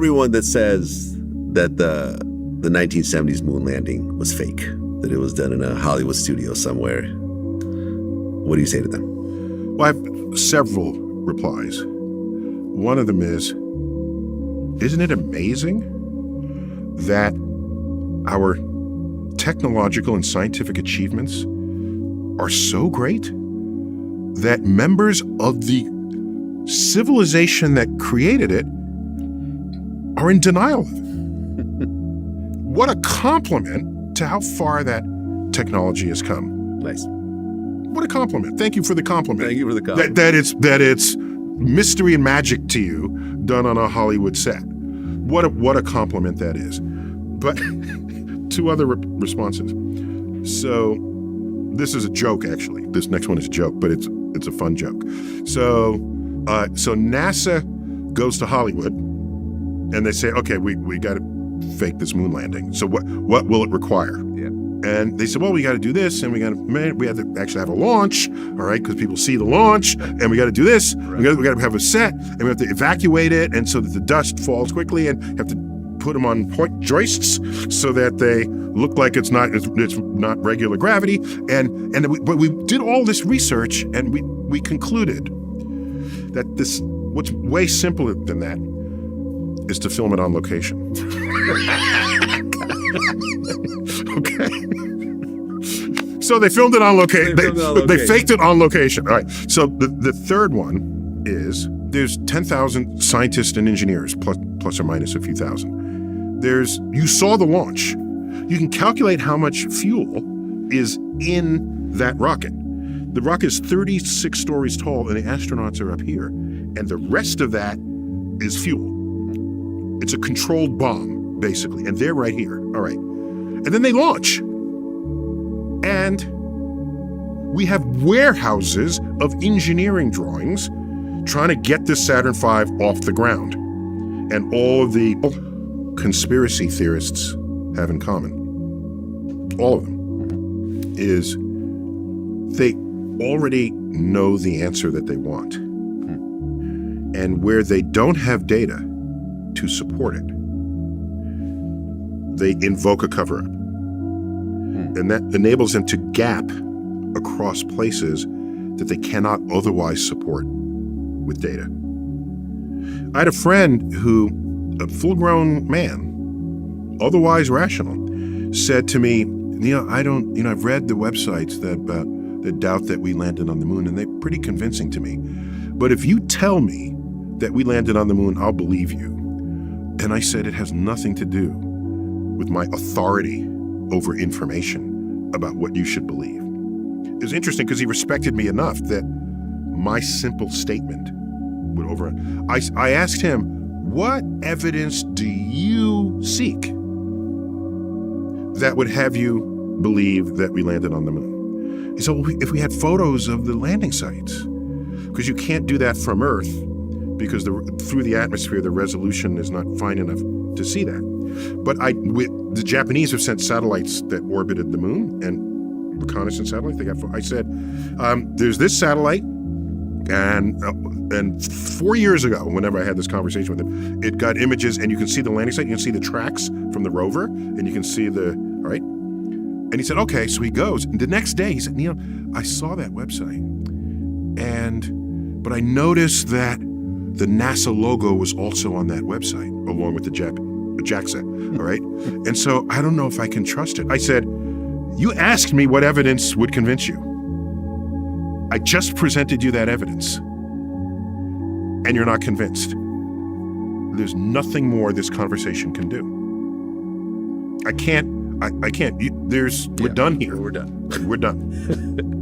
Everyone that says that the 1970s moon landing was fake, that it was done in a Hollywood studio somewhere, what do you say to them? Well, I have several replies. One of them is, isn't it amazing that our technological and scientific achievements are so great that members of the civilization that created it are in denial of it? What a compliment to how far that technology has come. Nice. What a compliment. Thank you for the compliment. Thank you for the compliment. That it's mystery and magic to you done on a Hollywood set. What a compliment that is. But two other responses. So this is a joke, actually. This next one is a joke, but it's a fun joke. So NASA goes to Hollywood and they say, okay, we got to fake this moon landing. So what will it require? Yeah. And they said, well, we got to do this, and we have to actually have a launch, all right, because people see the launch, and we got to do this. Right. We got to have a set, and we have to evacuate it, and so that the dust falls quickly, and have to put them on point joists so that they look like it's not regular gravity. But we did all this research, and we concluded that what's way simpler than that is to film it on location. Okay. So they filmed it on location. They faked it on location. All right. So the third one is there's 10,000 scientists and engineers, plus or minus a few thousand. You saw the launch. You can calculate how much fuel is in that rocket. The rocket is 36 stories tall, and the astronauts are up here. And the rest of that is fuel. It's a controlled bomb, basically, and they're right here. All right. And then they launch. And we have warehouses of engineering drawings trying to get this Saturn V off the ground. And all of the conspiracy theorists have in common, all of them, is they already know the answer that they want. And where they don't have data to support it, they invoke a cover-up. And that enables them to gap across places that they cannot otherwise support with data. I had a friend who, a full-grown man, otherwise rational, said to me, Neil, I've read the websites that doubt that we landed on the moon, and they're pretty convincing to me. But if you tell me that we landed on the moon, I'll believe you. And I said, it has nothing to do with my authority over information about what you should believe. It was interesting because he respected me enough that my simple statement would overrun. I asked him, what evidence do you seek that would have you believe that we landed on the moon? He said, well, if we had photos of the landing sites, because you can't do that from Earth, because through the atmosphere, the resolution is not fine enough to see that. But the Japanese have sent satellites that orbited the moon, and reconnaissance satellites. I said, there's this satellite, and 4 years ago, whenever I had this conversation with him, it got images, and you can see the landing site, you can see the tracks from the rover, and you can see all right? And he said, okay, so he goes. And the next day, he said, Neil, I saw that website, but I noticed that the NASA logo was also on that website, along with the JAXA, all right? And so I don't know if I can trust it. I said, you asked me what evidence would convince you. I just presented you that evidence, and you're not convinced. There's nothing more this conversation can do. I can't. We're done here. We're done. We're done.